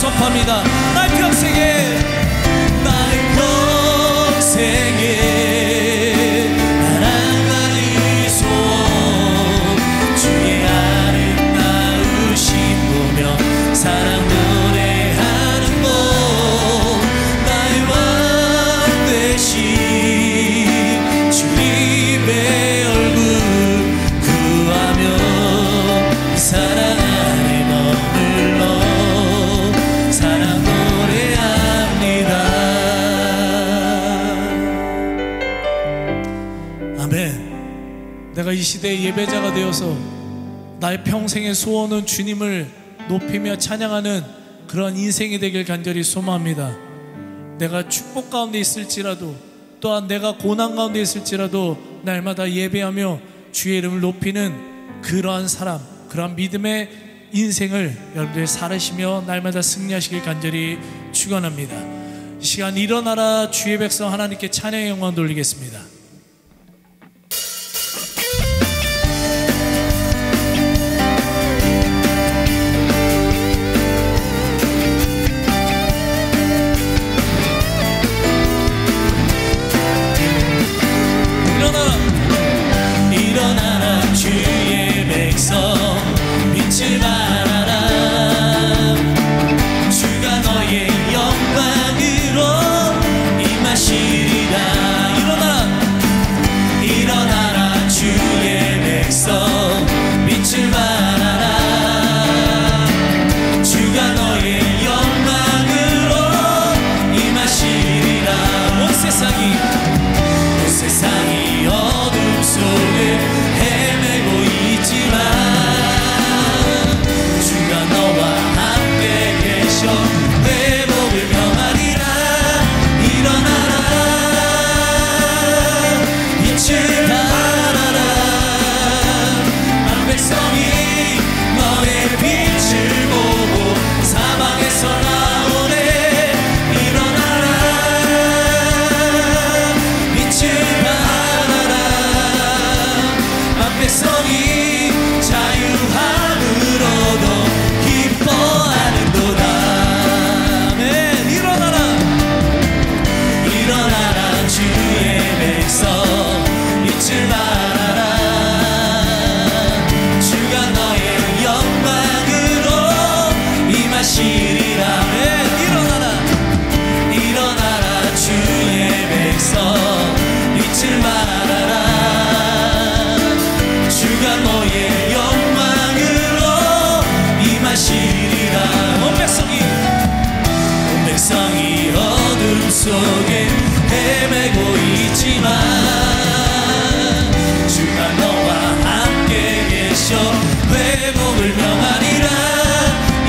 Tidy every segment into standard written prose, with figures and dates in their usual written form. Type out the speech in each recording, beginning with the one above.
선포합니다. 나의 평생에, 나의 평생에 단 한 가지 소원, 주의 시대의 예배자가 되어서 나의 평생의 소원은 주님을 높이며 찬양하는 그런 인생이 되길 간절히 소망합니다. 내가 축복 가운데 있을지라도, 또한 내가 고난 가운데 있을지라도 날마다 예배하며 주의 이름을 높이는 그러한 사람, 그러한 믿음의 인생을 여러분들 살으시며 날마다 승리하시길 간절히 축원합니다. 이 시간 일어나라 주의 백성 하나님께 찬양의 영광 돌리겠습니다. 일어나라 주의 백성 빛을 발하라. 주가 너의 영광으로 임하시리라. 일어나라 주의 백성 빛을 발하라. 주가 너의 영광으로 임하시리라. 온 세상이 어둠 속에 헤매고 있지만 주가 너와 함께 계셔 회복을 명하리라. 일어나라 빛을 발하라. 만 백성이 너의 빛을 보고 사방에서 나오네. 일어나라 빛을 발하라. 만 백성이 자유함으로도 기뻐하는도다. 아멘. 일어나라 주의 백성 빛을 발하라. 주가 너의 영광으로 임하시리라. 아멘. 일어나라 주의 백성 빛을 발하라. 주가 너의 영광으로 임하시리라. 온 백성이 어둠 속에 헤매고 있지만 주가 너와 함께 계셔 회복을 명하리라.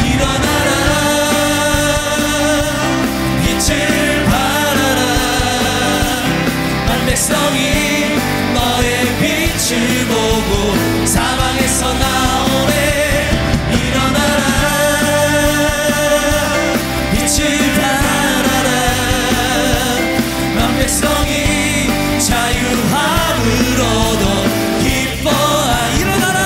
일어나라 빛을 발하라. 만 백성이 너의 빛을 보고 사방에서 나오네. 일어나라 빛을 발하라. 만 백성이 자유함으로도 기뻐하. 일어나라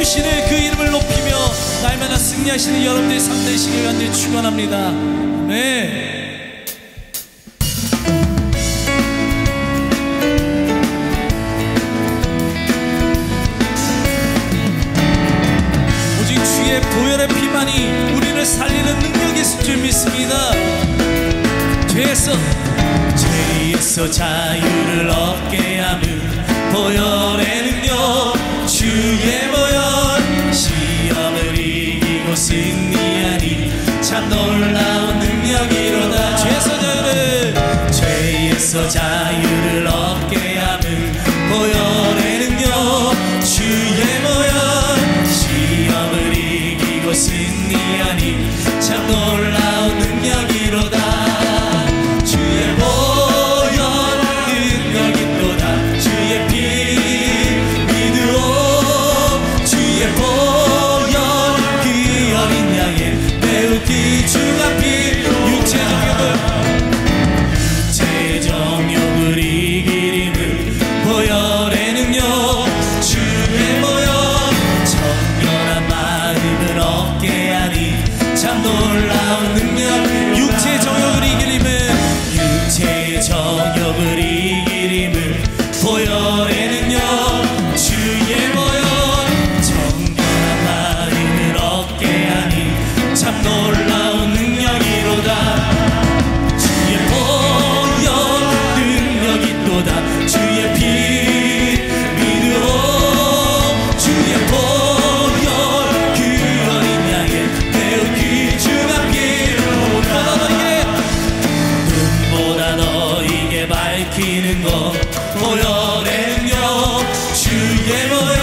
주시는 그 이름을 높이며 날마다 승리하시는 여러분들의 삶 되시길 간절히 축원합니다. 네. 주의 보혈의 피만이 우리를 살리는 능력이 있을 줄 믿습니다. 죄에서 자유를 얻게 하는 보혈의 능력, 주의 보혈, 시험을 이기고 승리하니 참 놀라운 능력이로다. 죄에서 자유를 얻게 하는 보혈의 능력, 주의 보혈, 시험을 이기고 승리하니 참 놀라운 능력이로다. 주의 보혈 능력이 또다. 주의 피 믿으오. 주의 보혈 그 어린 양의 매우 귀중한 피, 육체 정욕을 이길 힘을 보혈의 능력, 주의 보혈 청결한 마음을 얻게 하니 참 놀라운 능력. 육체의 정욕을 이길 힘은 보혈의 능력, 주의 보혈 청결한 마음을 얻게 하니 참 놀라운 능력이로다. 주의 보혈 능력이 또다. 주의 피 믿으오. 주의 보혈 그 어린 양의 매우 귀중한 피, 눈보다 너에게 밝히는 것 보혈의 능력, 주의 보혈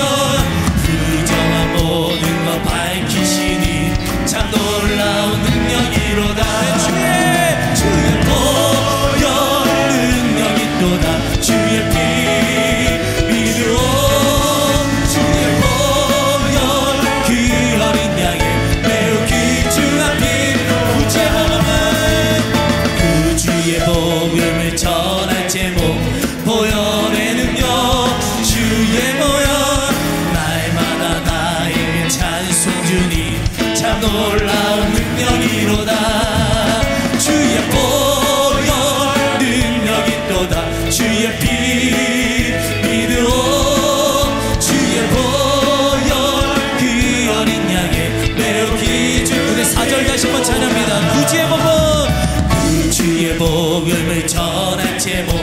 부정한 모든 것 밝히시니 참 놀라운 능력이로다. 주의 보혈 능력이 또다. 주의 피 믿으오. 주의 보혈 그 어린 양의 매우 귀중한 피, 구주의 복음을 전할 제목 보혈의 능력, 주의 보혈 날마다 나에게 찬송 주니 참 놀라운 능력이로다. 주의 보혈 능력이 또다. 주의 피 믿으오. 주의 보혈 그 어린 양의 매우 귀중. 우리 4절 다시 한번 찬양합니다. 구주의 복음을 전할 제목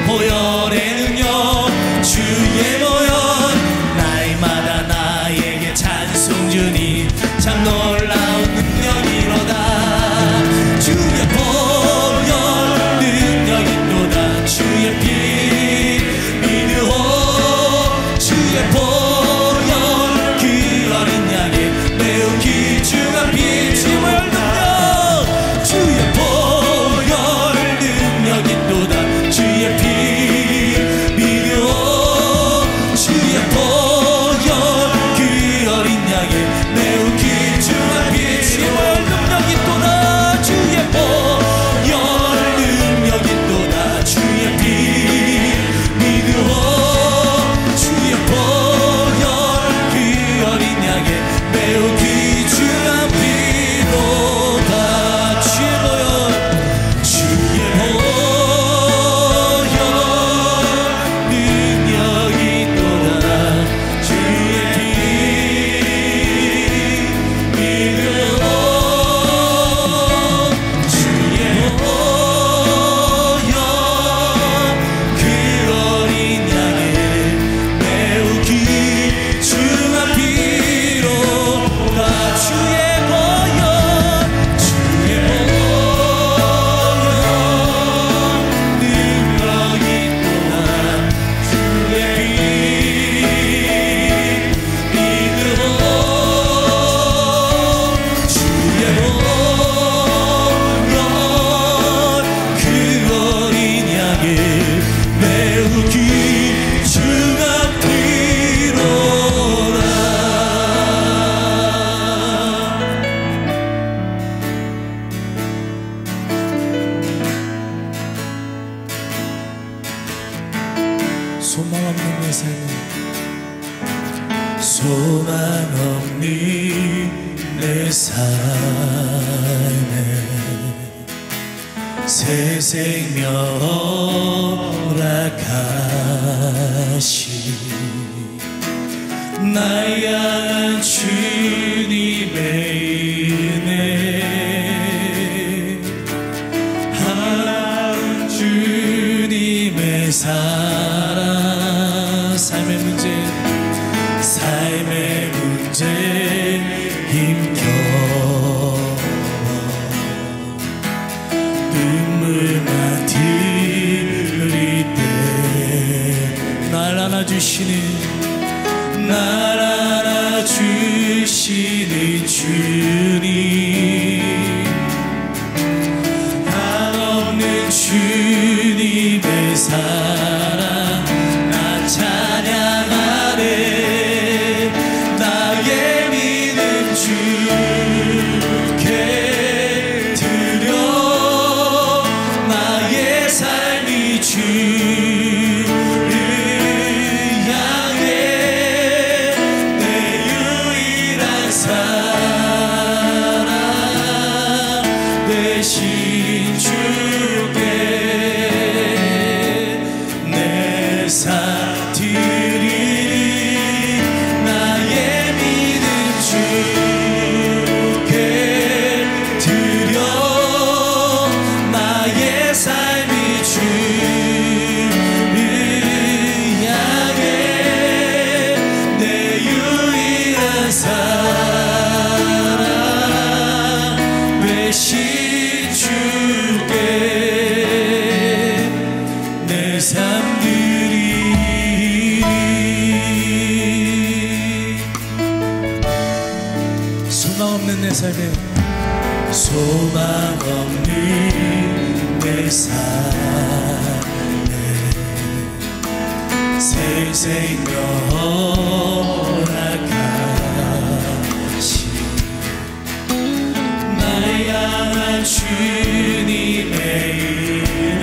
보혈의 능력, 주의 보혈 날마다 나에게 찬송 주니 참 놀라운 능력이로다. 주의 보혈 능력이 또다. 주의 피 믿으오. 주의 보혈 그 어린 양의 매우 귀중한 피, 주의 보혈 능력, 주의 보혈 능력이 또다. 주의 피 믿으오. 주의 보혈 그 어린 양의 매우 귀중한 없는 내 삶에 새 생명 허락하시 날 향한 주님의 은혜 하나님 주님의 사랑 삶의 문제 힘겨워 눈물만 흘릴 때 날 안아주시는 주님 한없는 주님의 사랑 나 찬양하네 나의 믿음 주께 드려 나의 삶이 주를 향해 내 유일한 사랑 되신 주께 내 삶 드리리 나의 믿음 주께 드려 나의 삶이 주를 향해 내 유일한 사랑 되신 주께 내 삶 드리리 소망 없는 내 삶에 소망 없는 내 삶에 새 생명 허락하시 날 향한 주님의 은혜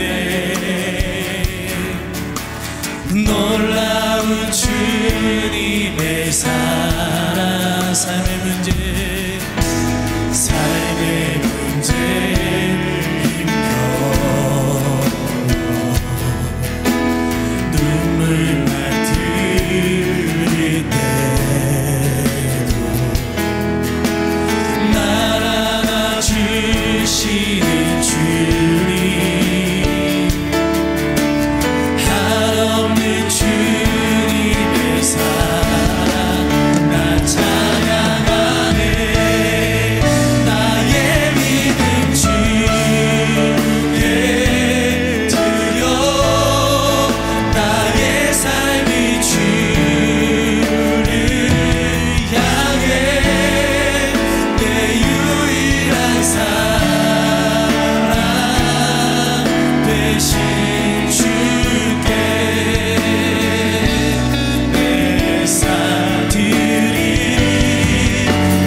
놀라운 주님의 사랑 삶의 문제 힘겨워 눈물만 흘릴 때도 날 안아주시는 주님 한없는 주님의 사랑 나 찬양하네 나의 믿음 주께 드려 나의 삶이 주를 향해 내 유일한 사랑 되신 주께 내 삶 드리리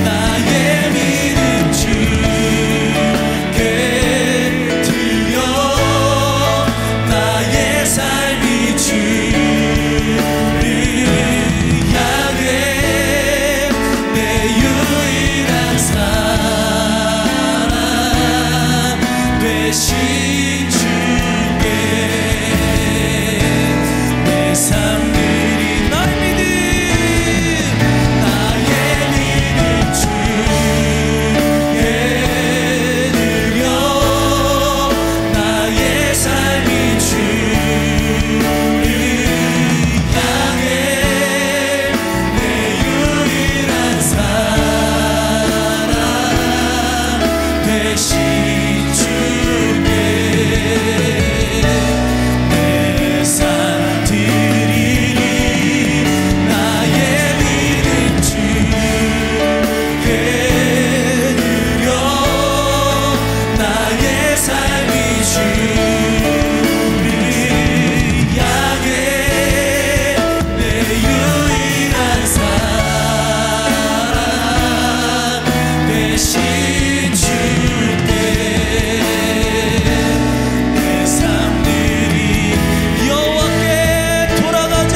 나의 믿음 주께 드려 나의 삶이 주를 향해 내 유일한 사랑 되신 주께 내 삶 드리 나의 믿음 주께 드려 나의 삶이 주를 향해 내 유일한 사랑 되신 주께 내 삶 드리리 나의 믿음 주께 드려 나의 삶이 주를 향해 내 유일한 사랑 되신 주께 내 삶 드리 여호와께 돌아가자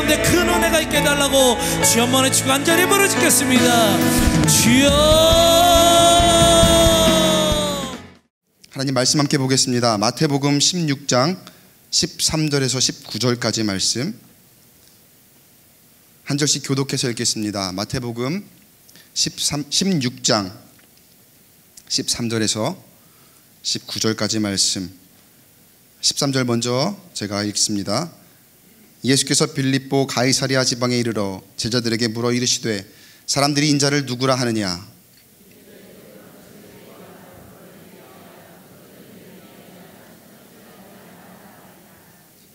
가운데 큰 은혜가 있게 해달라고 주여 한번 외치고 간절히 부르짖겠습니다. 주여. 하나님 말씀 함께 보겠습니다. 마태복음 16장 13절에서 19절까지 말씀 한 절씩 교독해서 읽겠습니다. 마태복음 16장 13절에서 19절까지 말씀. 13절 먼저 제가 읽습니다. 예수께서 빌립보 가이사랴 지방에 이르러 제자들에게 물어 이르시되 사람들이 인자를 누구라 하느냐?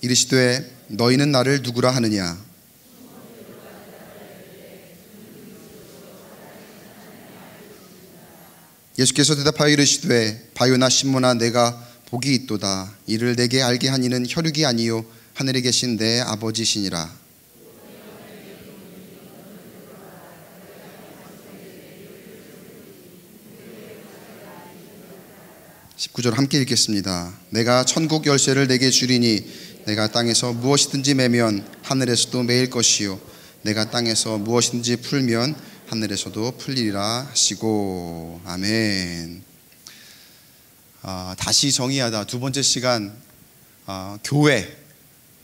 이르시되 너희는 나를 누구라 하느냐? 예수께서 대답하여 이르시되 바요나 시몬아 내가 복이 있도다. 이를 내게 알게 한 이는 혈육이 아니요 하늘에 계신 내 아버지시니라. 19절 함께 읽겠습니다. 내가 천국 열쇠를 내게 주리니 내가 땅에서 무엇이든지 매면 하늘에서도 매일 것이요 내가 땅에서 무엇이든지 풀면 하늘에서도 풀리리라 하시고. 아멘. 다시 정의하다 두 번째 시간, 교회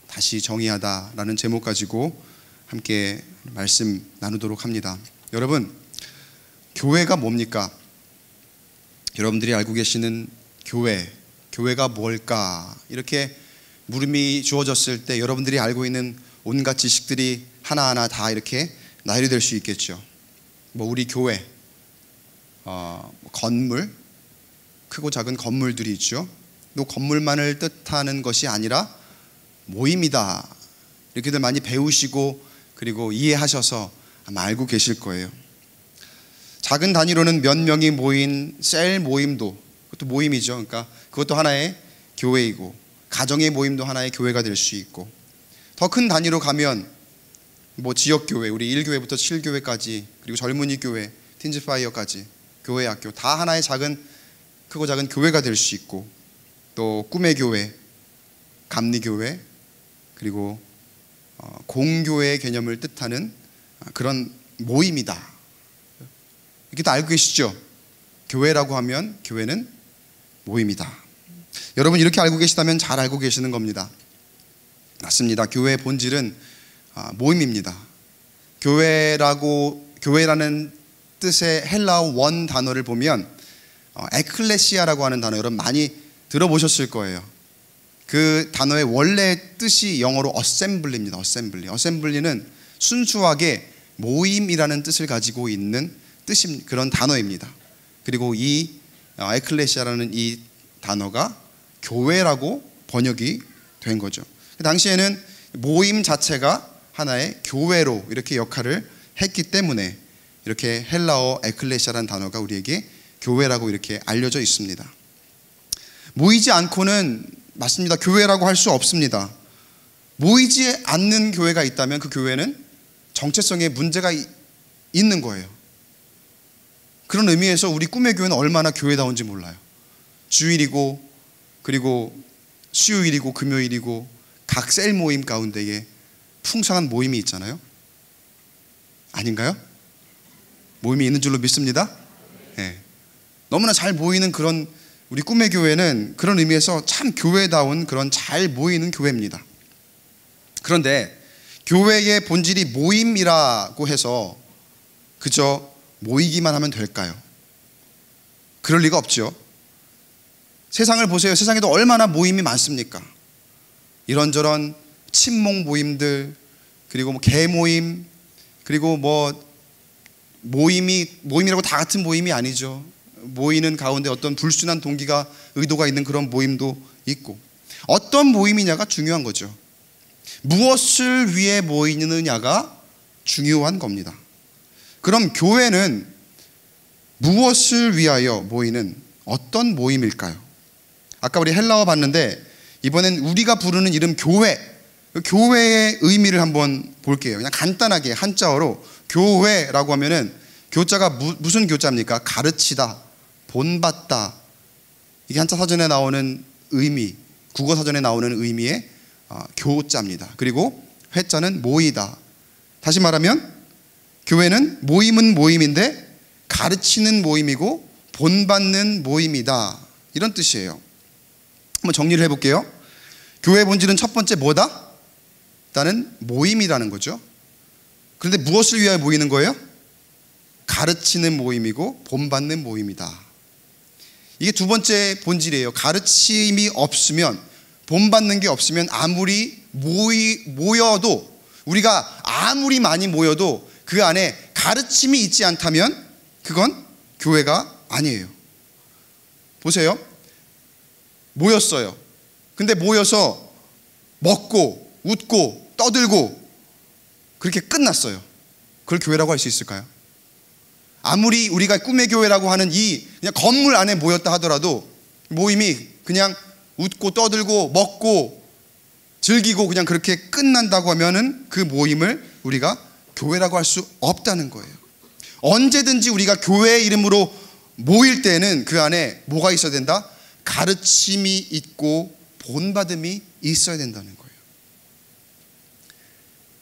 다시 정의하다라는 제목 가지고 함께 말씀 나누도록 합니다. 여러분, 교회가 뭡니까? 여러분들이 알고 계시는 교회가 뭘까? 이렇게 물음이 주어졌을 때 여러분들이 알고 있는 온갖 지식들이 하나하나 다 이렇게 나열이 될 수 있겠죠. 우리 교회, 건물, 크고 작은 건물들이 있죠. 또 건물만을 뜻하는 것이 아니라 모임이다. 이렇게들 많이 배우시고 그리고 이해하셔서 아마 알고 계실 거예요. 작은 단위로는 몇 명이 모인 셀 모임도 그것도 모임이죠. 그러니까 그것도 하나의 교회이고 가정의 모임도 하나의 교회가 될 수 있고 더 큰 단위로 가면 지역교회, 우리 1교회부터 7교회까지 그리고 젊은이 교회, 틴즈파이어까지 교회 학교 다 하나의 크고 작은 교회가 될 수 있고 또 꿈의 교회, 감리교회 그리고 공교회의 개념을 뜻하는 그런 모임이다. 이렇게 다 알고 계시죠? 교회라고 하면 교회는 모임이다. 여러분 이렇게 알고 계시다면 잘 알고 계시는 겁니다. 맞습니다. 교회의 본질은 모임입니다. 교회라는 뜻의 헬라어 원 단어를 보면 에클레시아라고 하는 단어 여러분 많이 들어보셨을 거예요. 그 단어의 원래 뜻이 영어로 어셈블리입니다. 어셈블리는 순수하게 모임이라는 뜻을 가지고 있는 그런 단어입니다. 그리고 이 에클레시아라는 이 단어가 교회라고 번역이 된 거죠. 그 당시에는 모임 자체가 하나의 교회로 이렇게 역할을 했기 때문에 이렇게 헬라어 에클레시아라는 단어가 우리에게 교회라고 이렇게 알려져 있습니다. 모이지 않고는 맞습니다. 교회라고 할 수 없습니다. 모이지 않는 교회가 있다면 그 교회는 정체성에 문제가 있는 거예요. 그런 의미에서 우리 꿈의 교회는 얼마나 교회다운지 몰라요. 주일이고 그리고 수요일이고 금요일이고 각 셀 모임 가운데에 풍성한 모임이 있잖아요. 아닌가요? 모임이 있는 줄로 믿습니다. 네. 너무나 잘 모이는 그런 우리 꿈의 교회는 그런 의미에서 참 교회다운 그런 잘 모이는 교회입니다. 그런데 교회의 본질이 모임이라고 해서 그저 모이기만 하면 될까요? 그럴 리가 없죠. 세상을 보세요. 세상에도 얼마나 모임이 많습니까? 이런저런 친목 모임들 그리고 개모임 그리고 모임이라고 다 같은 모임이 아니죠. 모이는 가운데 어떤 불순한 동기가 의도가 있는 그런 모임도 있고 어떤 모임이냐가 중요한 거죠. 무엇을 위해 모이느냐가 중요한 겁니다. 그럼 교회는 무엇을 위하여 모이는 어떤 모임일까요? 아까 우리 헬라어 봤는데 이번엔 우리가 부르는 이름 교회의 의미를 한번 볼게요. 그냥 간단하게 한자어로 교회라고 하면은 교자가 무슨 교자입니까? 가르치다, 본받다. 이게 한자 사전에 나오는 의미, 국어 사전에 나오는 의미의 교자입니다. 그리고 회자는 모이다. 다시 말하면 교회는 모임은 모임인데 가르치는 모임이고 본받는 모임이다. 이런 뜻이에요. 한번 정리를 해볼게요. 교회의 본질은 첫 번째 뭐다? 일단은 모임이라는 거죠. 그런데 무엇을 위하여 모이는 거예요? 가르치는 모임이고 본받는 모임이다. 이게 두 번째 본질이에요. 가르침이 없으면, 본받는 게 없으면 아무리 모여도, 우리가 아무리 많이 모여도 그 안에 가르침이 있지 않다면 그건 교회가 아니에요. 보세요. 모였어요. 근데 모여서 먹고 웃고 떠들고 그렇게 끝났어요. 그걸 교회라고 할 수 있을까요? 아무리 우리가 꿈의 교회라고 하는 이 그냥 건물 안에 모였다 하더라도 모임이 그냥 웃고 떠들고 먹고 즐기고 그냥 그렇게 끝난다고 하면은 그 모임을 우리가 교회라고 할 수 없다는 거예요. 언제든지 우리가 교회의 이름으로 모일 때는 그 안에 뭐가 있어야 된다? 가르침이 있고 본받음이 있어야 된다는 거예요.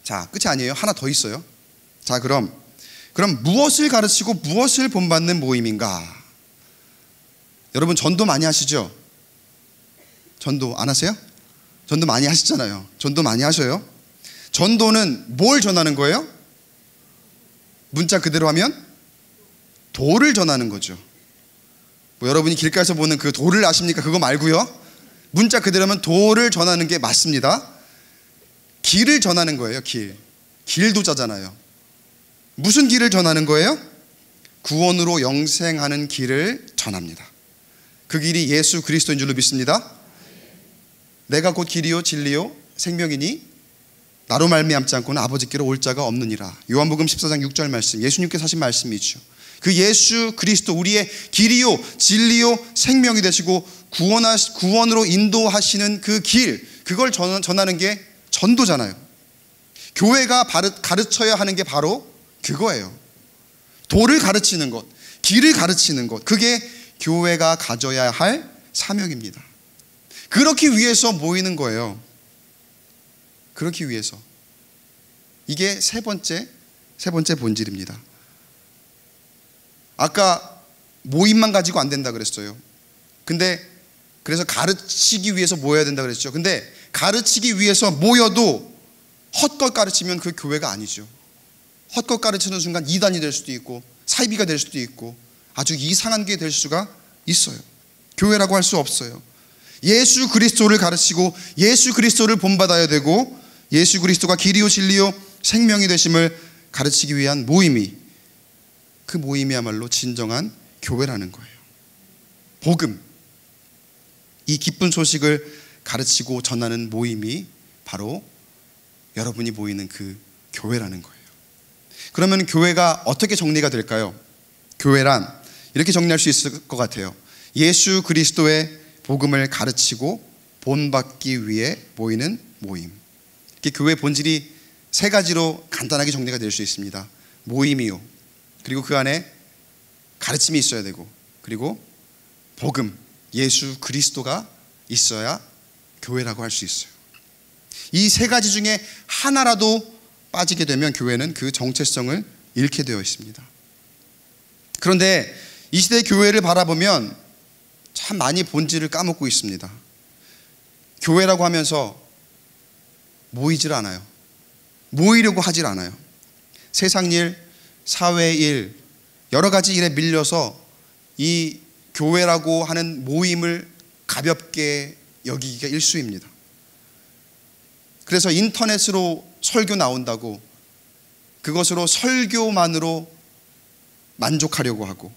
자, 끝이 아니에요. 하나 더 있어요. 자, 그럼 무엇을 가르치고 무엇을 본받는 모임인가? 여러분 전도 많이 하시죠? 전도 안 하세요? 전도 많이 하시잖아요. 전도 많이 하셔요. 전도는 뭘 전하는 거예요? 문자 그대로 하면 도를 전하는 거죠. 뭐 여러분이 길가에서 보는 그 도를 아십니까? 그거 말고요. 문자 그대로 하면 도를 전하는 게 맞습니다. 길을 전하는 거예요. 길도자잖아요. 무슨 길을 전하는 거예요? 구원으로 영생하는 길을 전합니다. 그 길이 예수 그리스도인 줄로 믿습니다. 내가 곧 길이요 진리요 생명이니 나로 말미암지 않고는 아버지께로 올 자가 없느니라. 요한복음 14장 6절 말씀, 예수님께서 하신 말씀이죠. 그 예수 그리스도, 우리의 길이요 진리요 생명이 되시고 구원으로 인도하시는 그 길, 그걸 전하는 게 전도잖아요. 교회가 가르쳐야 하는 게 바로 그거예요. 도를 가르치는 것, 길을 가르치는 것, 그게 교회가 가져야 할 사명입니다. 그렇기 위해서 모이는 거예요. 그렇기 위해서. 이게 세 번째 본질입니다. 아까 모임만 가지고 안 된다 그랬어요. 그래서 가르치기 위해서 모여야 된다 그랬죠. 근데 가르치기 위해서 모여도 헛것 가르치면 그 교회가 아니죠. 헛것 가르치는 순간 이단이 될 수도 있고 사이비가 될 수도 있고 아주 이상한 게 될 수가 있어요. 교회라고 할 수 없어요. 예수 그리스도를 가르치고 예수 그리스도를 본받아야 되고 예수 그리스도가 길이요 진리요 생명이 되심을 가르치기 위한 모임이, 그 모임이야말로 진정한 교회라는 거예요. 복음, 이 기쁜 소식을 가르치고 전하는 모임이 바로 여러분이 모이는 그 교회라는 거예요. 그러면 교회가 어떻게 정리가 될까요? 교회란 이렇게 정리할 수 있을 것 같아요. 예수 그리스도의 복음을 가르치고 본받기 위해 모이는 모임. 이렇게 교회의 본질이 세 가지로 간단하게 정리가 될 수 있습니다. 모임이요, 그리고 그 안에 가르침이 있어야 되고, 그리고 복음, 예수 그리스도가 있어야 교회라고 할 수 있어요. 이 세 가지 중에 하나라도 빠지게 되면 교회는 그 정체성을 잃게 되어 있습니다. 그런데 이 시대의 교회를 바라보면 참 많이 본질을 까먹고 있습니다. 교회라고 하면서 모이질 않아요. 모이려고 하질 않아요. 세상 일, 사회 일, 여러 가지 일에 밀려서 이 교회라고 하는 모임을 가볍게 여기기가 일쑤입니다. 그래서 인터넷으로 설교 나온다고 그것으로 설교만으로 만족하려고 하고,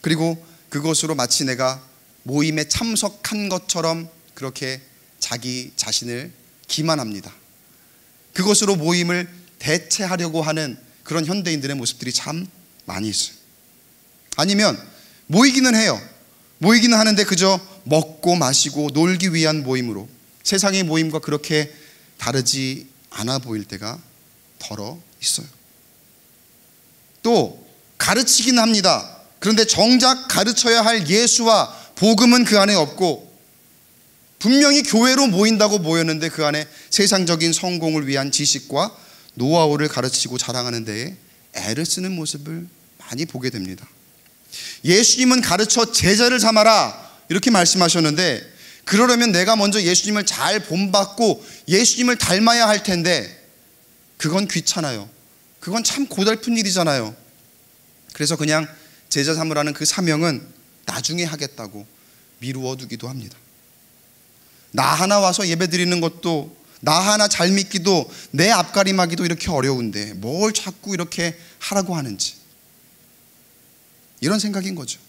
그리고 그것으로 마치 내가 모임에 참석한 것처럼 그렇게 자기 자신을 기만합니다. 그것으로 모임을 대체하려고 하는 그런 현대인들의 모습들이 참 많이 있어요. 아니면 모이기는 해요. 모이기는 하는데 그저 먹고 마시고 놀기 위한 모임으로, 세상의 모임과 그렇게 다르지 않아 보일 때가 덜어 있어요. 또 가르치긴 합니다. 그런데 정작 가르쳐야 할 예수와 복음은 그 안에 없고 분명히 교회로 모인다고 모였는데 그 안에 세상적인 성공을 위한 지식과 노하우를 가르치고 자랑하는 데에 애를 쓰는 모습을 많이 보게 됩니다. 예수님은 가르쳐 제자를 삼아라 이렇게 말씀하셨는데, 그러려면 내가 먼저 예수님을 잘 본받고 예수님을 닮아야 할 텐데 그건 귀찮아요. 그건 참 고달픈 일이잖아요. 그래서 그냥 제자 삼으라는 그 사명은 나중에 하겠다고 미루어 두기도 합니다. 나 하나 와서 예배 드리는 것도, 나 하나 잘 믿기도, 내 앞가림하기도 이렇게 어려운데 뭘 자꾸 이렇게 하라고 하는지, 이런 생각인 거죠.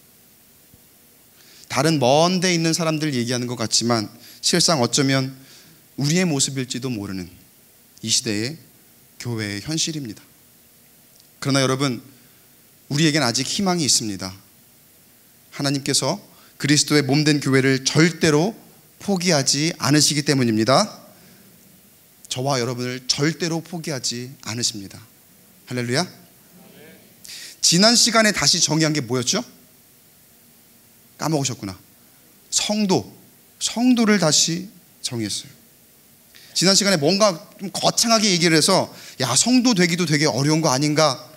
다른 먼 데 있는 사람들 얘기하는 것 같지만 실상 어쩌면 우리의 모습일지도 모르는 이 시대의 교회의 현실입니다. 그러나 여러분, 우리에겐 아직 희망이 있습니다. 하나님께서 그리스도의 몸된 교회를 절대로 포기하지 않으시기 때문입니다. 저와 여러분을 절대로 포기하지 않으십니다. 할렐루야. 지난 시간에 다시 정의한 게 뭐였죠? 까먹으셨구나. 성도를 다시 정의했어요. 지난 시간에 뭔가 좀 거창하게 얘기를 해서 야, 성도 되기도 되게 어려운 거 아닌가,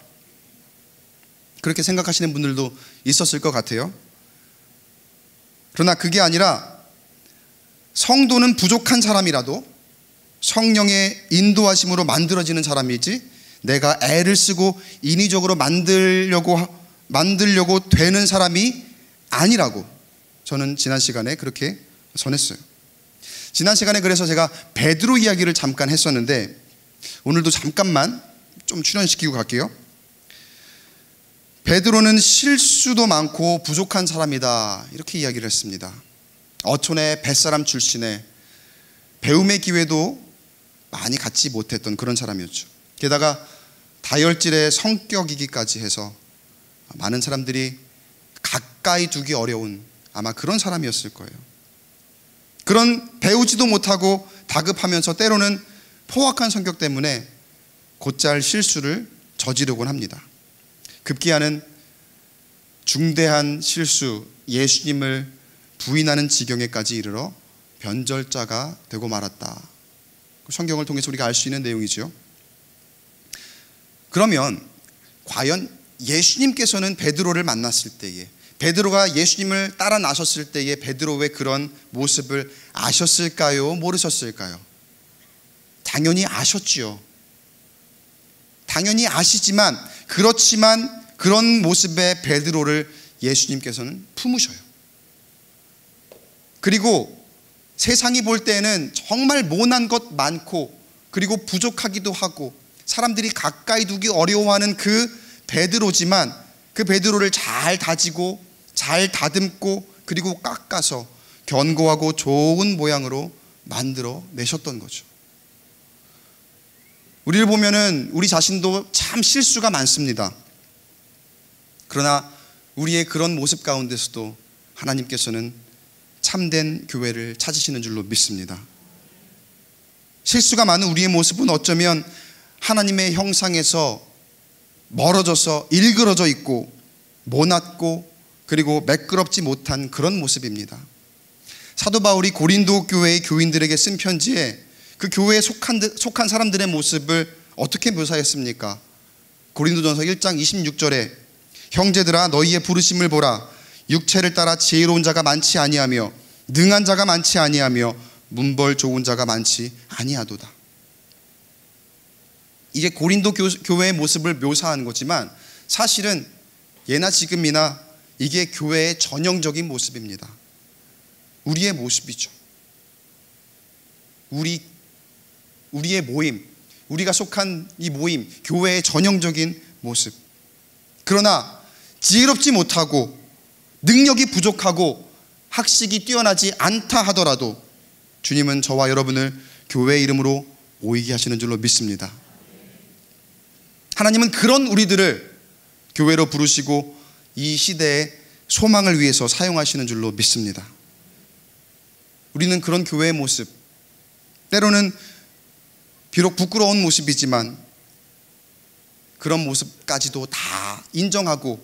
그렇게 생각하시는 분들도 있었을 것 같아요. 그러나 그게 아니라 성도는 부족한 사람이라도 성령의 인도하심으로 만들어지는 사람이지 내가 애를 쓰고 인위적으로 만들려고 되는 사람이 아니라고 저는 지난 시간에 그렇게 전했어요. 지난 시간에 그래서 제가 베드로 이야기를 잠깐 했었는데 오늘도 잠깐만 좀 출연시키고 갈게요. 베드로는 실수도 많고 부족한 사람이다 이렇게 이야기를 했습니다. 어촌의 뱃사람 출신에 배움의 기회도 많이 갖지 못했던 그런 사람이었죠. 게다가 다혈질의 성격이기까지 해서 많은 사람들이 가까이 두기 어려운 아마 그런 사람이었을 거예요. 그런 배우지도 못하고 다급하면서 때로는 포악한 성격 때문에 곧잘 실수를 저지르곤 합니다. 급기야는 중대한 실수, 예수님을 부인하는 지경에까지 이르러 변절자가 되고 말았다. 성경을 통해서 우리가 알 수 있는 내용이죠. 그러면 과연 예수님께서는 베드로를 만났을 때에, 베드로가 예수님을 따라 나섰을 때에 베드로의 그런 모습을 아셨을까요? 모르셨을까요? 당연히 아셨지요. 당연히 아시지만, 그렇지만 그런 모습의 베드로를 예수님께서는 품으셔요. 그리고 세상이 볼 때는 정말 모난 것 많고 그리고 부족하기도 하고 사람들이 가까이 두기 어려워하는 그 베드로지만 그 베드로를 잘 다지고 잘 다듬고 그리고 깎아서 견고하고 좋은 모양으로 만들어 내셨던 거죠. 우리를 보면은 우리 자신도 참 실수가 많습니다. 그러나 우리의 그런 모습 가운데서도 하나님께서는 참된 교회를 찾으시는 줄로 믿습니다. 실수가 많은 우리의 모습은 어쩌면 하나님의 형상에서 멀어져서 일그러져 있고 모났고 그리고 매끄럽지 못한 그런 모습입니다. 사도 바울이 고린도 교회의 교인들에게 쓴 편지에 그 교회에 속한 사람들의 모습을 어떻게 묘사했습니까? 고린도전서 1장 26절에 형제들아 너희의 부르심을 보라. 육체를 따라 지혜로운 자가 많지 아니하며 능한 자가 많지 아니하며 문벌 좋은 자가 많지 아니하도다. 이게 고린도 교회의 모습을 묘사한 거지만 사실은 예나 지금이나 이게 교회의 전형적인 모습입니다. 우리의 모습이죠. 우리의 모임, 우리가 속한 이 모임, 교회의 전형적인 모습. 그러나 지혜롭지 못하고 능력이 부족하고 학식이 뛰어나지 않다 하더라도 주님은 저와 여러분을 교회의 이름으로 모이게 하시는 줄로 믿습니다. 하나님은 그런 우리들을 교회로 부르시고 이 시대의 소망을 위해서 사용하시는 줄로 믿습니다. 우리는 그런 교회의 모습, 때로는 비록 부끄러운 모습이지만 그런 모습까지도 다 인정하고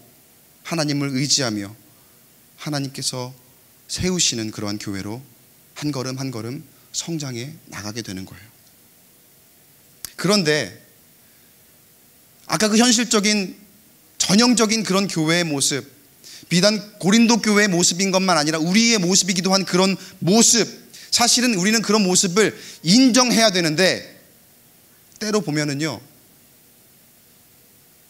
하나님을 의지하며 하나님께서 세우시는 그러한 교회로 한 걸음 한 걸음 성장해 나가게 되는 거예요. 그런데 아까 그 현실적인 전형적인 그런 교회의 모습, 비단 고린도 교회의 모습인 것만 아니라 우리의 모습이기도 한 그런 모습, 사실은 우리는 그런 모습을 인정해야 되는데, 때로 보면은요,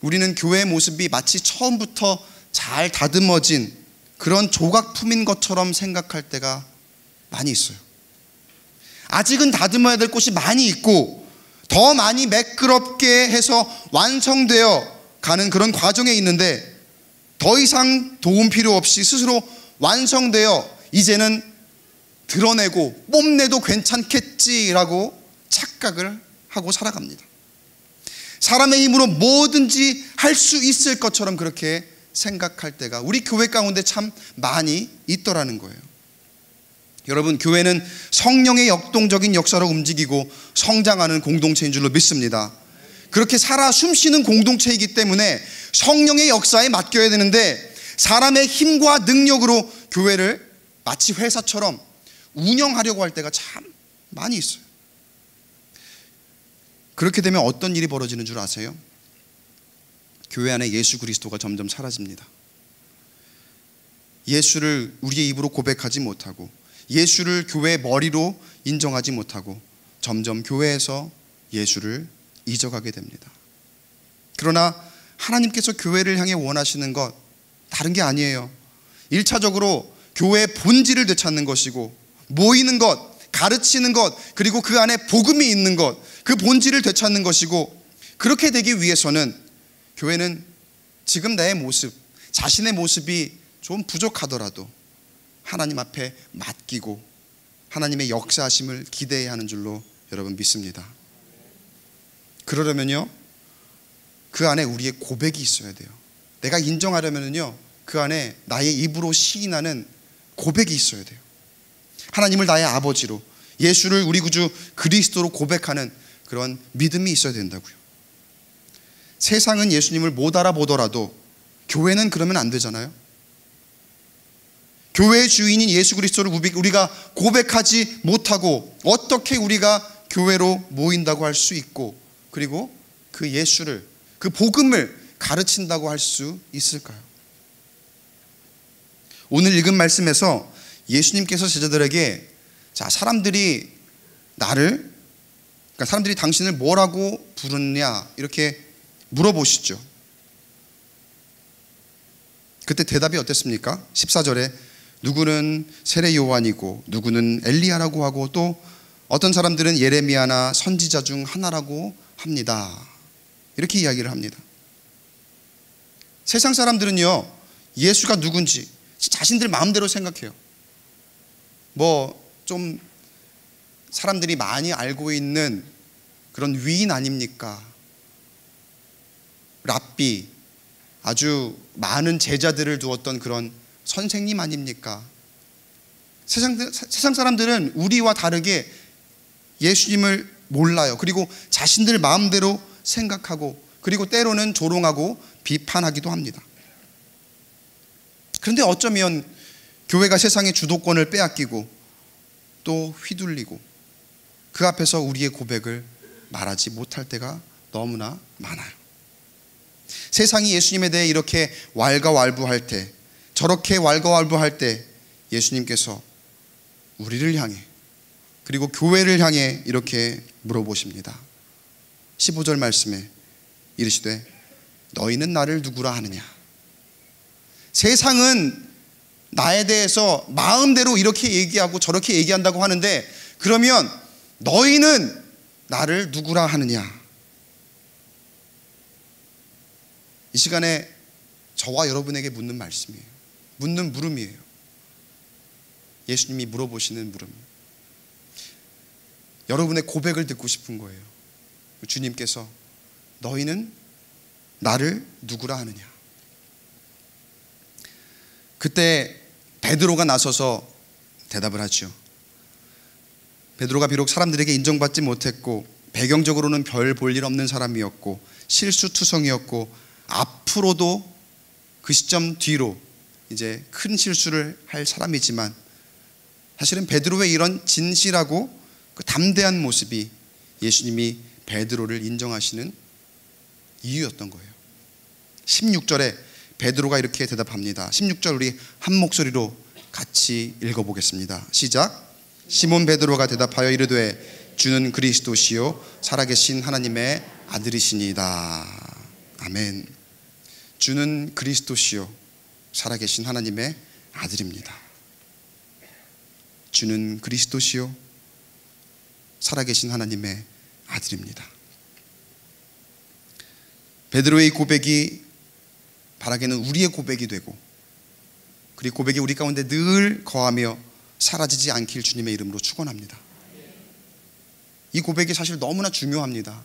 우리는 교회의 모습이 마치 처음부터 잘 다듬어진 그런 조각품인 것처럼 생각할 때가 많이 있어요. 아직은 다듬어야 될 곳이 많이 있고 더 많이 매끄럽게 해서 완성되어 가는 그런 과정에 있는데, 더 이상 도움 필요 없이 스스로 완성되어 이제는 드러내고 뽐내도 괜찮겠지라고 착각을 하고 살아갑니다. 사람의 힘으로 뭐든지 할 수 있을 것처럼 그렇게 생각할 때가 우리 교회 가운데 참 많이 있더라는 거예요. 여러분, 교회는 성령의 역동적인 역사로 움직이고 성장하는 공동체인 줄로 믿습니다. 그렇게 살아 숨쉬는 공동체이기 때문에 성령의 역사에 맡겨야 되는데, 사람의 힘과 능력으로 교회를 마치 회사처럼 운영하려고 할 때가 참 많이 있어요. 그렇게 되면 어떤 일이 벌어지는 줄 아세요? 교회 안에 예수 그리스도가 점점 사라집니다. 예수를 우리의 입으로 고백하지 못하고, 예수를 교회의 머리로 인정하지 못하고 점점 교회에서 예수를 잊어가게 됩니다. 그러나 하나님께서 교회를 향해 원하시는 것 다른 게 아니에요. 1차적으로 교회의 본질을 되찾는 것이고, 모이는 것, 가르치는 것, 그리고 그 안에 복음이 있는 것, 그 본질을 되찾는 것이고, 그렇게 되기 위해서는 교회는 지금 나의 모습, 자신의 모습이 좀 부족하더라도 하나님 앞에 맡기고 하나님의 역사하심을 기대해야 하는 줄로 여러분 믿습니다. 그러려면요, 그 안에 우리의 고백이 있어야 돼요. 내가 인정하려면요, 그 안에 나의 입으로 시인하는 고백이 있어야 돼요. 하나님을 나의 아버지로, 예수를 우리 구주 그리스도로 고백하는 그런 믿음이 있어야 된다고요. 세상은 예수님을 못 알아보더라도 교회는 그러면 안 되잖아요. 교회의 주인인 예수 그리스도를 우리가 고백하지 못하고 어떻게 우리가 교회로 모인다고 할 수 있고, 그리고 그 예수를, 그 복음을 가르친다고 할 수 있을까요? 오늘 읽은 말씀에서 예수님께서 제자들에게, 자, 사람들이 당신을 뭐라고 부르느냐 이렇게 물어보시죠. 그때 대답이 어땠습니까? 14절에 누구는 세례 요한이고 누구는 엘리야라고 하고 또 어떤 사람들은 예레미야나 선지자 중 하나라고 합니다. 이렇게 이야기를 합니다. 세상 사람들은요, 예수가 누군지 자신들 마음대로 생각해요. 좀 사람들이 많이 알고 있는 그런 위인 아닙니까? 랍비, 아주 많은 제자들을 두었던 그런 선생님 아닙니까? 세상 사람들은 우리와 다르게 예수님을 몰라요. 그리고 자신들 마음대로 생각하고, 그리고 때로는 조롱하고 비판하기도 합니다. 그런데 어쩌면 교회가 세상의 주도권을 빼앗기고 또 휘둘리고 그 앞에서 우리의 고백을 말하지 못할 때가 너무나 많아요. 세상이 예수님에 대해 이렇게 왈가왈부할 때, 저렇게 왈가왈부할 때 예수님께서 우리를 향해, 그리고 교회를 향해 이렇게 물어보십니다. 15절 말씀에 이르시되 너희는 나를 누구라 하느냐. 세상은 나에 대해서 마음대로 이렇게 얘기하고 저렇게 얘기한다고 하는데, 그러면 너희는 나를 누구라 하느냐. 이 시간에 저와 여러분에게 묻는 말씀이에요. 묻는 물음이에요. 예수님이 물어보시는 물음. 여러분의 고백을 듣고 싶은 거예요. 주님께서 너희는 나를 누구라 하느냐. 그때 베드로가 나서서 대답을 하죠. 베드로가 비록 사람들에게 인정받지 못했고 배경적으로는 별 볼 일 없는 사람이었고 실수투성이었고 앞으로도 그 시점 뒤로 이제 큰 실수를 할 사람이지만, 사실은 베드로의 이런 진실하고 그 담대한 모습이 예수님이 베드로를 인정하시는 이유였던 거예요. 16절에 베드로가 이렇게 대답합니다. 16절 우리 한 목소리로 같이 읽어보겠습니다. 시작. 시몬 베드로가 대답하여 이르되 주는 그리스도시요 살아계신 하나님의 아들이시니이다. 아멘. 주는 그리스도시요 살아계신 하나님의 아들입니다. 주는 그리스도시요 살아계신 하나님의 아들입니다. 베드로의 고백이 바라기는 우리의 고백이 되고, 그리고 고백이 우리 가운데 늘 거하며 사라지지 않길 주님의 이름으로 축원합니다. 이 고백이 사실 너무나 중요합니다.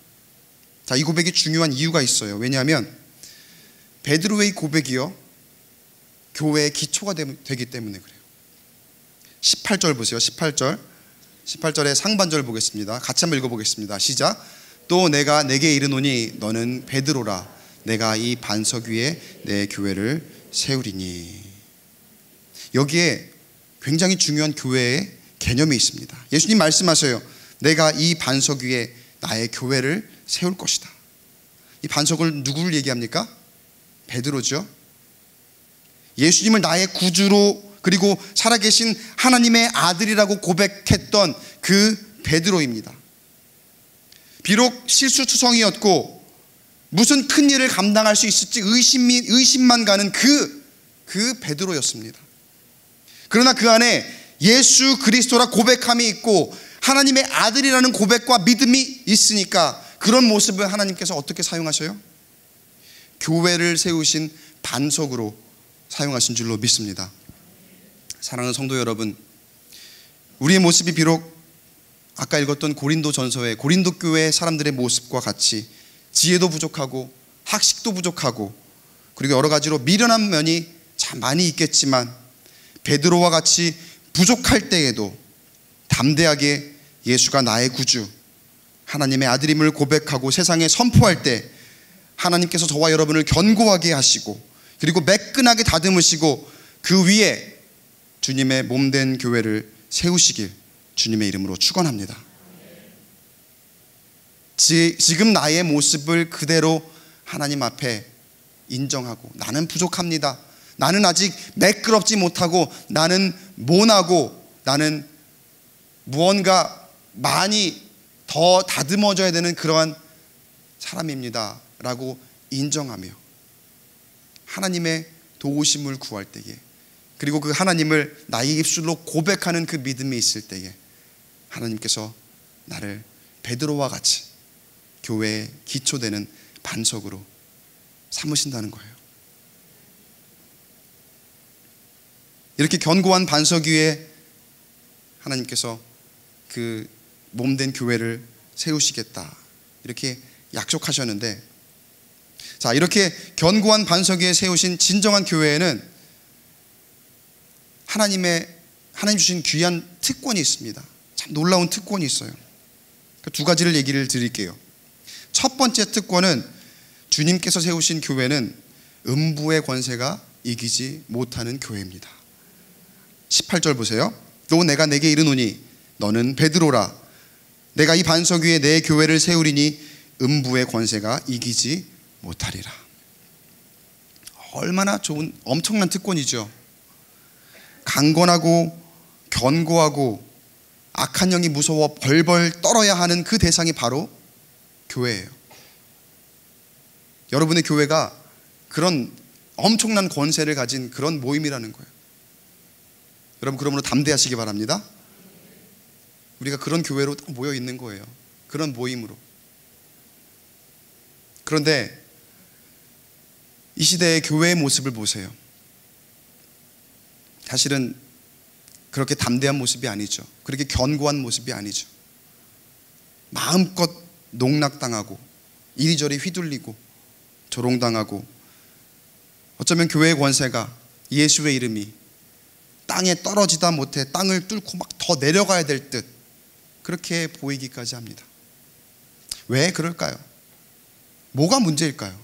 자, 이 고백이 중요한 이유가 있어요. 왜냐하면 베드로의 고백이요 교회의 기초가 되기 때문에 그래요. 18절 보세요. 18절의 상반절 보겠습니다. 같이 한번 읽어보겠습니다. 시작. 또 내가 내게 이르노니 너는 베드로라. 내가 이 반석 위에 내 교회를 세우리니. 여기에 굉장히 중요한 교회의 개념이 있습니다. 예수님 말씀하세요. 내가 이 반석 위에 나의 교회를 세울 것이다. 이 반석을 누구를 얘기합니까? 베드로죠. 예수님을 나의 구주로 그리고 살아계신 하나님의 아들이라고 고백했던 그 베드로입니다. 비록 실수투성이었고 무슨 큰 일을 감당할 수 있을지 의심만 가는 그 베드로였습니다. 그러나 그 안에 예수 그리스도라 고백함이 있고 하나님의 아들이라는 고백과 믿음이 있으니까 그런 모습을 하나님께서 어떻게 사용하셔요? 교회를 세우신 반석으로 사용하신 줄로 믿습니다. 사랑하는 성도 여러분, 우리의 모습이 비록 아까 읽었던 고린도 전서의 고린도 교회 사람들의 모습과 같이 지혜도 부족하고 학식도 부족하고 그리고 여러 가지로 미련한 면이 참 많이 있겠지만 베드로와 같이 부족할 때에도 담대하게 예수가 나의 구주 하나님의 아들임을 고백하고 세상에 선포할 때 하나님께서 저와 여러분을 견고하게 하시고 그리고 매끈하게 다듬으시고 그 위에 주님의 몸된 교회를 세우시길 주님의 이름으로 축원합니다. 지금 나의 모습을 그대로 하나님 앞에 인정하고 나는 부족합니다. 나는 아직 매끄럽지 못하고 나는 모나고 나는 무언가 많이 더 다듬어져야 되는 그러한 사람입니다 라고 인정하며 하나님의 도우심을 구할 때에 그리고 그 하나님을 나의 입술로 고백하는 그 믿음이 있을 때에 하나님께서 나를 베드로와 같이 교회의 기초되는 반석으로 삼으신다는 거예요. 이렇게 견고한 반석 위에 하나님께서 그 몸된 교회를 세우시겠다 이렇게 약속하셨는데, 자, 이렇게 견고한 반석 위에 세우신 진정한 교회에는 하나님 주신 귀한 특권이 있습니다. 참 놀라운 특권이 있어요. 그 두 가지를 얘기를 드릴게요. 첫 번째 특권은 주님께서 세우신 교회는 음부의 권세가 이기지 못하는 교회입니다. 18절 보세요. 또 내가 내게 이르노니 너는 베드로라. 내가 이 반석 위에 내 교회를 세우리니 음부의 권세가 이기지 못하리라. 얼마나 좋은 엄청난 특권이죠. 강건하고 견고하고 악한 영이 무서워 벌벌 떨어야 하는 그 대상이 바로 교회예요. 여러분의 교회가 그런 엄청난 권세를 가진 그런 모임이라는 거예요. 여러분 그러므로 담대하시기 바랍니다. 우리가 그런 교회로 모여 있는 거예요. 그런 모임으로. 그런데 이 시대의 교회의 모습을 보세요. 사실은 그렇게 담대한 모습이 아니죠. 그렇게 견고한 모습이 아니죠. 마음껏 농락당하고 이리저리 휘둘리고 조롱당하고 어쩌면 교회의 권세가 예수의 이름이 땅에 떨어지다 못해 땅을 뚫고 막 더 내려가야 될 듯 그렇게 보이기까지 합니다. 왜 그럴까요? 뭐가 문제일까요?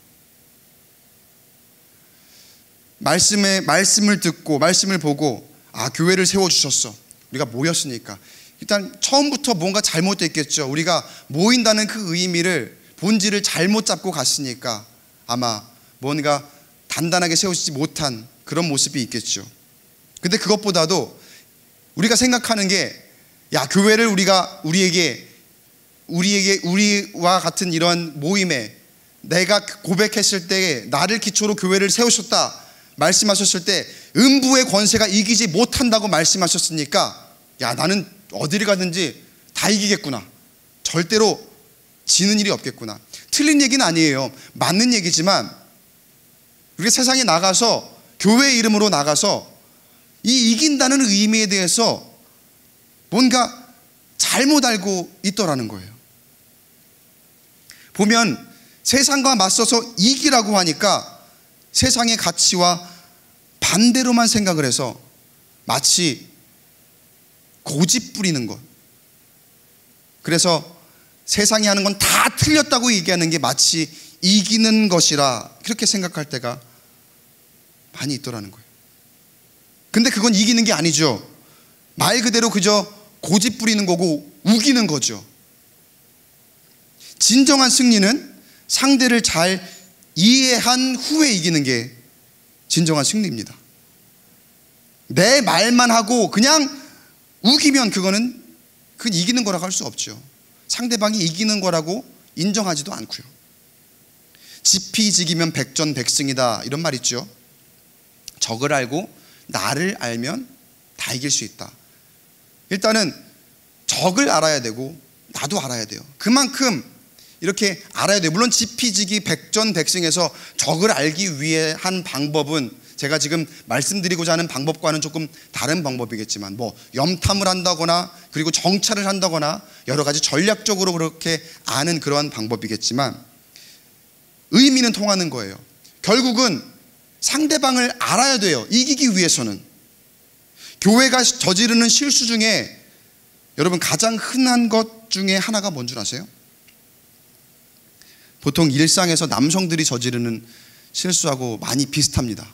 말씀을 듣고 말씀을 보고 아, 교회를 세워주셨어. 우리가 모였으니까 일단 처음부터 뭔가 잘못됐겠죠. 우리가 모인다는 그 의미를, 본질을 잘못 잡고 갔으니까 아마 뭔가 단단하게 세워지지 못한 그런 모습이 있겠죠. 근데 그것보다도 우리가 생각하는 게, 야, 교회를 우리와 같은 이런 모임에 내가 고백했을 때 나를 기초로 교회를 세우셨다 말씀하셨을 때 음부의 권세가 이기지 못한다고 말씀하셨으니까, 야, 나는 어디를 가든지 다 이기겠구나, 절대로 지는 일이 없겠구나. 틀린 얘기는 아니에요. 맞는 얘기지만 우리가 세상에 나가서, 교회 이름으로 나가서 이 이긴다는 의미에 대해서 뭔가 잘못 알고 있더라는 거예요. 보면 세상과 맞서서 이기라고 하니까 세상의 가치와 반대로만 생각을 해서 마치 고집 부리는 것, 그래서 세상이 하는 건 다 틀렸다고 얘기하는 게 마치 이기는 것이라 그렇게 생각할 때가 많이 있더라는 거예요. 근데 그건 이기는 게 아니죠. 말 그대로 그저 고집 부리는 거고 우기는 거죠. 진정한 승리는 상대를 잘 이해한 후에 이기는 게 진정한 승리입니다. 내 말만 하고 그냥 우기면 그건 이기는 거라고 할 수 없죠. 상대방이 이기는 거라고 인정하지도 않고요. 지피지기면 백전백승이다, 이런 말 있죠. 적을 알고 나를 알면 다 이길 수 있다. 일단은 적을 알아야 되고 나도 알아야 돼요. 그만큼 이렇게 알아야 돼요. 물론 지피지기 백전백승에서 적을 알기 위해 한 방법은 제가 지금 말씀드리고자 하는 방법과는 조금 다른 방법이겠지만, 뭐 염탐을 한다거나 그리고 정찰을 한다거나 여러 가지 전략적으로 그렇게 아는 그러한 방법이겠지만 의미는 통하는 거예요. 결국은 상대방을 알아야 돼요. 이기기 위해서는. 교회가 저지르는 실수 중에 여러분 가장 흔한 것 중에 하나가 뭔 줄 아세요? 보통 일상에서 남성들이 저지르는 실수하고 많이 비슷합니다.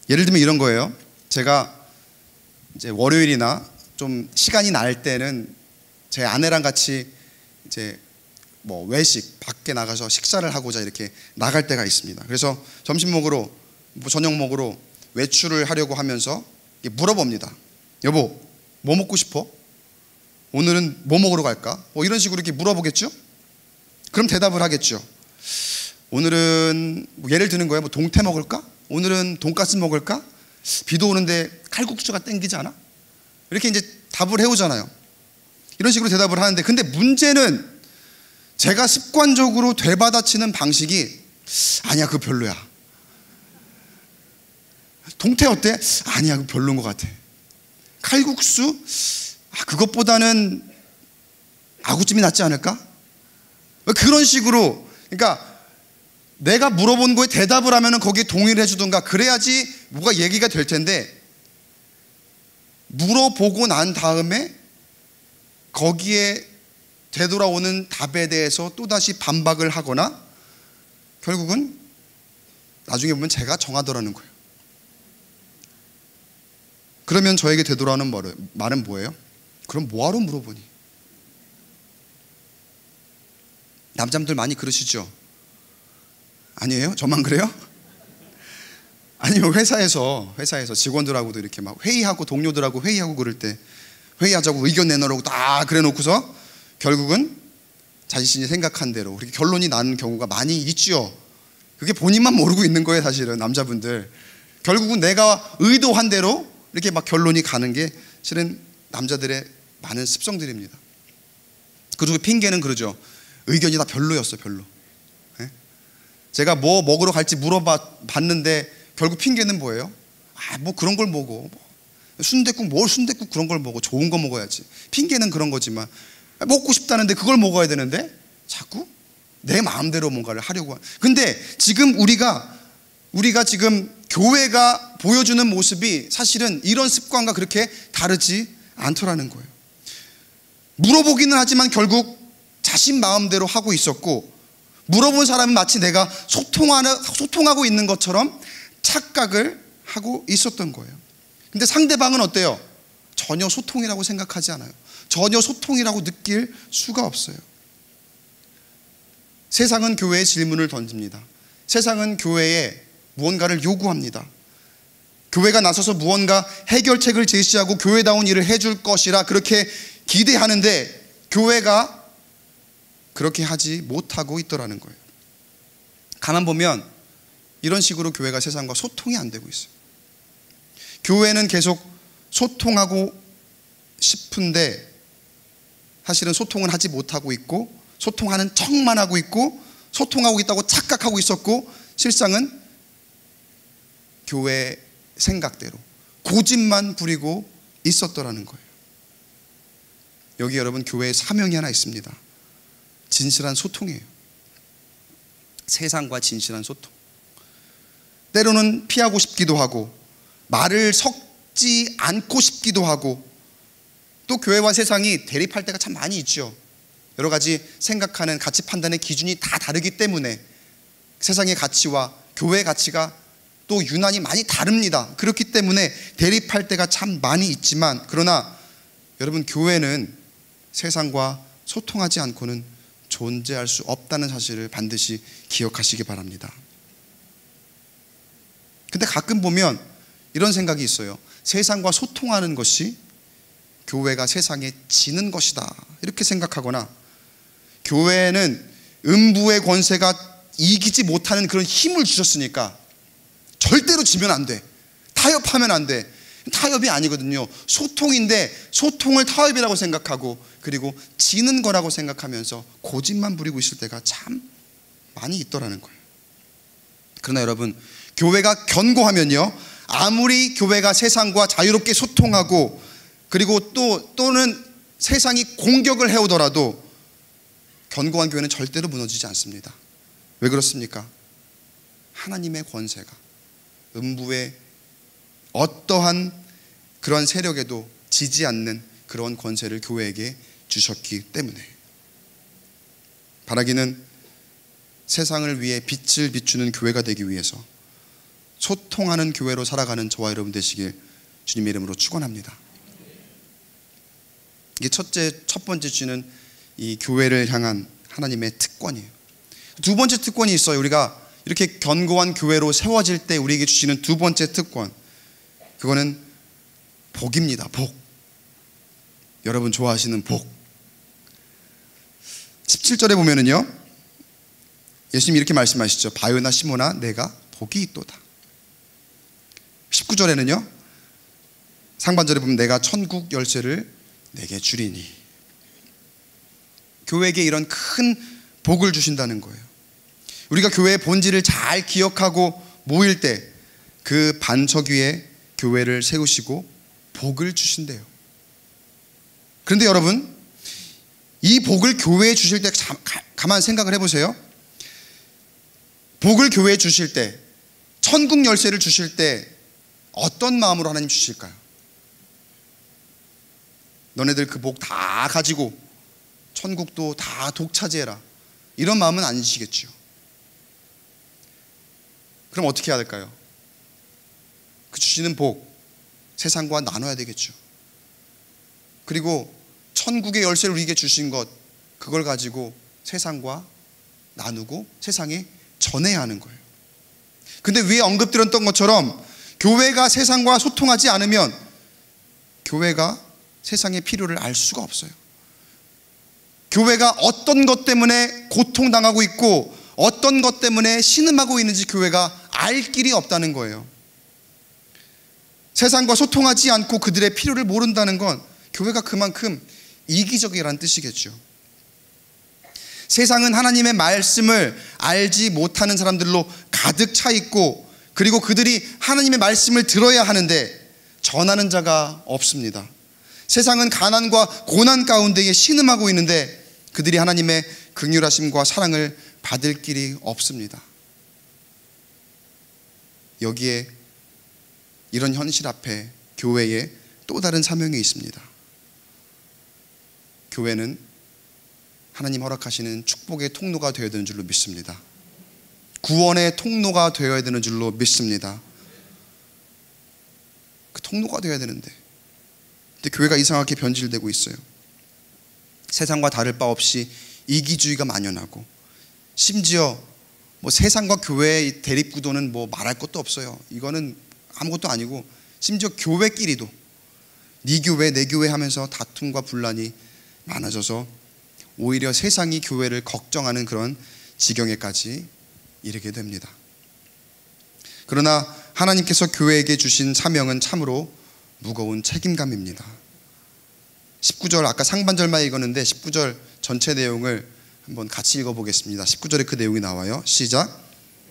예를 들면 이런 거예요. 제가 이제 월요일이나 좀 시간이 날 때는 제 아내랑 같이 이제 뭐 외식, 밖에 나가서 식사를 하고자 이렇게 나갈 때가 있습니다. 그래서 점심 먹으러, 저녁 먹으러 외출을 하려고 하면서 물어봅니다. 여보, 뭐 먹고 싶어? 오늘은 뭐 먹으러 갈까? 뭐 이런 식으로 이렇게 물어보겠죠? 그럼 대답을 하겠죠. 오늘은 뭐 예를 드는 거예요. 뭐 동태 먹을까? 오늘은 돈가스 먹을까? 비도 오는데 칼국수가 땡기지 않아? 이렇게 이제 답을 해오잖아요. 이런 식으로 대답을 하는데, 근데 문제는 제가 습관적으로 되받아치는 방식이, 아니야, 그거 별로야. 동태 어때? 아니야, 그거 별로인 것 같아. 칼국수? 그것보다는 아구찜이 낫지 않을까? 그런 식으로, 그러니까 내가 물어본 거에 대답을 하면 거기에 동의를 해주던가 그래야지 뭐가 얘기가 될 텐데, 물어보고 난 다음에 거기에 되돌아오는 답에 대해서 또다시 반박을 하거나 결국은 나중에 보면 제가 정하더라는 거예요. 그러면 저에게 되돌아오는 말은 뭐예요? 그럼 뭐하러 물어보니? 남자분들 많이 그러시죠? 아니에요? 저만 그래요? 아니면 회사에서 직원들하고도 이렇게 막 회의하고, 동료들하고 회의하고 그럴 때 회의하자고 의견 내놓으라고 다 그래 놓고서 결국은 자신이 생각한 대로 그렇게 결론이 나는 경우가 많이 있죠. 그게 본인만 모르고 있는 거예요. 사실은 남자분들 결국은 내가 의도한 대로 이렇게 막 결론이 가는 게 실은 남자들의 많은 습성들입니다. 그리고 핑계는 그러죠. 의견이 다 별로였어, 별로. 제가 뭐 먹으러 갈지 물어봤는데 결국 핑계는 뭐예요? 뭐 그런 걸 먹어. 순댓국 그런 걸 먹어. 좋은 거 먹어야지. 핑계는 그런 거지만 먹고 싶다는데 그걸 먹어야 되는데 자꾸 내 마음대로 뭔가를 하려고. 근데 지금 우리가 지금 교회가 보여주는 모습이 사실은 이런 습관과 그렇게 다르지 않더라는 거예요. 물어보기는 하지만 결국 자신 마음대로 하고 있었고, 물어본 사람은 마치 내가 소통하고 있는 것처럼 착각을 하고 있었던 거예요. 근데 상대방은 어때요? 전혀 소통이라고 생각하지 않아요. 전혀 소통이라고 느낄 수가 없어요. 세상은 교회에 질문을 던집니다. 세상은 교회에 무언가를 요구합니다. 교회가 나서서 무언가 해결책을 제시하고 교회다운 일을 해줄 것이라 그렇게 기대하는데 교회가 그렇게 하지 못하고 있더라는 거예요. 가만 보면 이런 식으로 교회가 세상과 소통이 안 되고 있어요. 교회는 계속 소통하고 싶은데 사실은 소통은 하지 못하고 있고, 소통하는 척만 하고 있고, 소통하고 있다고 착각하고 있었고, 실상은 교회 생각대로 고집만 부리고 있었더라는 거예요. 여기 여러분, 교회의 사명이 하나 있습니다. 진실한 소통이에요. 세상과 진실한 소통. 때로는 피하고 싶기도 하고, 말을 섞지 않고 싶기도 하고, 또 교회와 세상이 대립할 때가 참 많이 있죠. 여러 가지 생각하는 가치 판단의 기준이 다 다르기 때문에 세상의 가치와 교회의 가치가 또 유난히 많이 다릅니다. 그렇기 때문에 대립할 때가 참 많이 있지만, 그러나 여러분, 교회는 세상과 소통하지 않고는 존재할 수 없다는 사실을 반드시 기억하시기 바랍니다. 근데 가끔 보면 이런 생각이 있어요. 세상과 소통하는 것이 교회가 세상에 지는 것이다, 이렇게 생각하거나, 교회는 음부의 권세가 이기지 못하는 그런 힘을 주셨으니까 절대로 지면 안 돼, 타협하면 안 돼. 타협이 아니거든요. 소통인데 소통을 타협이라고 생각하고, 그리고 지는 거라고 생각하면서 고집만 부리고 있을 때가 참 많이 있더라는 거예요. 그러나 여러분, 교회가 견고하면요, 아무리 교회가 세상과 자유롭게 소통하고, 그리고 또는 세상이 공격을 해오더라도 견고한 교회는 절대로 무너지지 않습니다. 왜 그렇습니까? 하나님의 권세가 음부의 어떠한 그런 세력에도 지지 않는 그런 권세를 교회에게 주셨기 때문에, 바라기는 세상을 위해 빛을 비추는 교회가 되기 위해서 소통하는 교회로 살아가는 저와 여러분 되시길 주님의 이름으로 축원합니다. 이게 첫 번째 주는 이 교회를 향한 하나님의 특권이에요. 두 번째 특권이 있어요. 우리가 이렇게 견고한 교회로 세워질 때 우리에게 주시는 두 번째 특권, 그거는 복입니다. 복. 여러분 좋아하시는 복. 17절에 보면은요, 예수님이 이렇게 말씀하시죠. 바요나 시모나, 내가 복이 있도다. 19절에는요, 상반절에 보면 내가 천국 열쇠를 내게 주리니. 교회에게 이런 큰 복을 주신다는 거예요. 우리가 교회의 본질을 잘 기억하고 모일 때 그 반석 위에 교회를 세우시고 복을 주신대요. 그런데 여러분, 이 복을 교회에 주실 때 가만 생각을 해보세요. 복을 교회에 주실 때, 천국 열쇠를 주실 때 어떤 마음으로 하나님 주실까요? 너네들 그 복 다 가지고 천국도 다 독차지해라, 이런 마음은 아니시겠죠. 그럼 어떻게 해야 될까요? 그 주시는 복 세상과 나눠야 되겠죠. 그리고 천국의 열쇠를 우리에게 주신 것, 그걸 가지고 세상과 나누고 세상에 전해야 하는 거예요. 근데 위에 언급드렸던 것처럼 교회가 세상과 소통하지 않으면 교회가 세상의 필요를 알 수가 없어요. 교회가 어떤 것 때문에 고통당하고 있고 어떤 것 때문에 신음하고 있는지 교회가 알 길이 없다는 거예요. 세상과 소통하지 않고 그들의 필요를 모른다는 건 교회가 그만큼 이기적이라는 뜻이겠죠. 세상은 하나님의 말씀을 알지 못하는 사람들로 가득 차 있고, 그리고 그들이 하나님의 말씀을 들어야 하는데 전하는 자가 없습니다. 세상은 가난과 고난 가운데에 신음하고 있는데 그들이 하나님의 긍휼하심과 사랑을 받을 길이 없습니다. 여기에 이런 현실 앞에 교회에 또 다른 사명이 있습니다. 교회는 하나님 허락하시는 축복의 통로가 되어야 되는 줄로 믿습니다. 구원의 통로가 되어야 되는 줄로 믿습니다. 그 통로가 되어야 되는데, 근데 교회가 이상하게 변질되고 있어요. 세상과 다를 바 없이 이기주의가 만연하고, 심지어 뭐 세상과 교회의 대립구도는 뭐 말할 것도 없어요. 이거는 아무것도 아니고, 심지어 교회끼리도 네 교회 내 교회 하면서 다툼과 분란이 많아져서 오히려 세상이 교회를 걱정하는 그런 지경에까지 이르게 됩니다. 그러나 하나님께서 교회에게 주신 사명은 참으로 무거운 책임감입니다. 19절, 아까 상반절만 읽었는데 19절 전체 내용을 한번 같이 읽어보겠습니다. 19절에 그 내용이 나와요. 시작.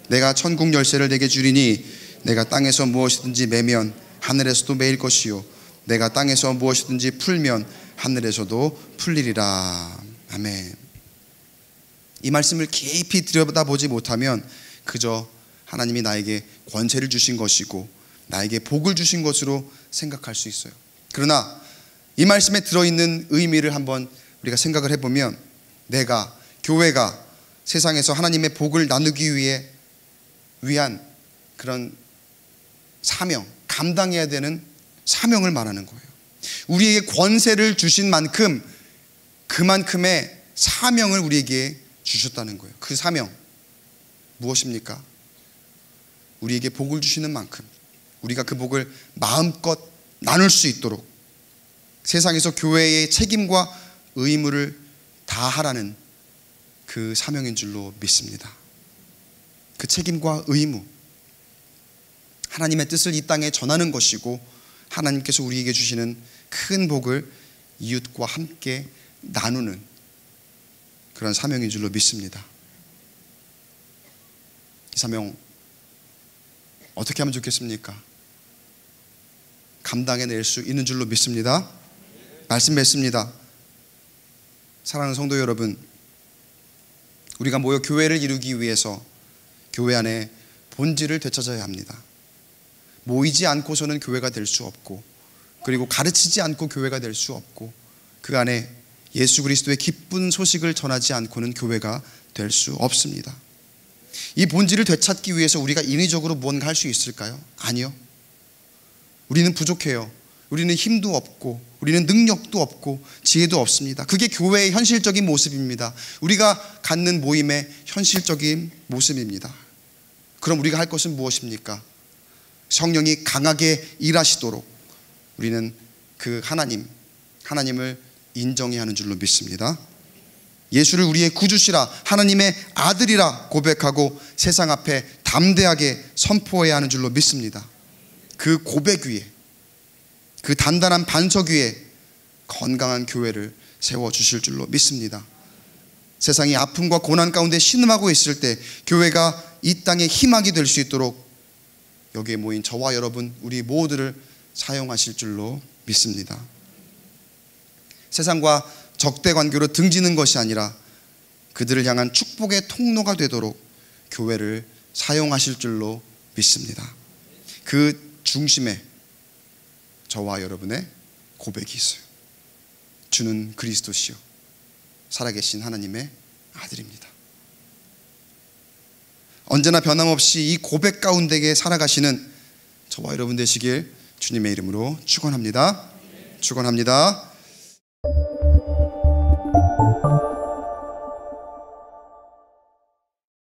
내가 천국 열쇠를 내게 주리니 내가 땅에서 무엇이든지 매면 하늘에서도 매일 것이요 내가 땅에서 무엇이든지 풀면 하늘에서도 풀리리라. 아멘. 이 말씀을 깊이 들여다보지 못하면 그저 하나님이 나에게 권세를 주신 것이고 나에게 복을 주신 것으로 생각할 수 있어요. 그러나 이 말씀에 들어있는 의미를 한번 우리가 생각을 해보면, 내가, 교회가 세상에서 하나님의 복을 나누기 위한 그런 사명, 감당해야 되는 사명을 말하는 거예요. 우리에게 권세를 주신 만큼 그만큼의 사명을 우리에게 주셨다는 거예요. 그 사명 무엇입니까? 우리에게 복을 주시는 만큼 우리가 그 복을 마음껏 나눌 수 있도록 세상에서 교회의 책임과 의무를 다하라는 그 사명인 줄로 믿습니다. 그 책임과 의무, 하나님의 뜻을 이 땅에 전하는 것이고 하나님께서 우리에게 주시는 큰 복을 이웃과 함께 나누는 그런 사명인 줄로 믿습니다. 이 사명 어떻게 하면 좋겠습니까? 감당해낼 수 있는 줄로 믿습니다. 말씀 맺습니다. 사랑하는 성도 여러분, 우리가 모여 교회를 이루기 위해서 교회 안에 본질을 되찾아야 합니다. 모이지 않고서는 교회가 될 수 없고, 그리고 가르치지 않고 교회가 될 수 없고, 그 안에 예수 그리스도의 기쁜 소식을 전하지 않고는 교회가 될 수 없습니다. 이 본질을 되찾기 위해서 우리가 인위적으로 무언가 할 수 있을까요? 아니요. 우리는 부족해요. 우리는 힘도 없고 우리는 능력도 없고 지혜도 없습니다. 그게 교회의 현실적인 모습입니다. 우리가 갖는 모임의 현실적인 모습입니다. 그럼 우리가 할 것은 무엇입니까? 성령이 강하게 일하시도록 우리는 그 하나님을 인정해야 하는 줄로 믿습니다. 예수를 우리의 구주시라, 하나님의 아들이라 고백하고 세상 앞에 담대하게 선포해야 하는 줄로 믿습니다. 그 고백 위에, 그 단단한 반석 위에 건강한 교회를 세워주실 줄로 믿습니다. 세상이 아픔과 고난 가운데 신음하고 있을 때 교회가 이 땅에 희망이 될 수 있도록 여기에 모인 저와 여러분, 우리 모두를 사용하실 줄로 믿습니다. 세상과 적대 관계로 등지는 것이 아니라 그들을 향한 축복의 통로가 되도록 교회를 사용하실 줄로 믿습니다. 그 중심에 저와 여러분의 고백이 있어요. 주는 그리스도시요 살아계신 하나님의 아들입니다. 언제나 변함없이 이 고백 가운데에 살아가시는 저와 여러분 되시길 주님의 이름으로 축원합니다. 축원합니다.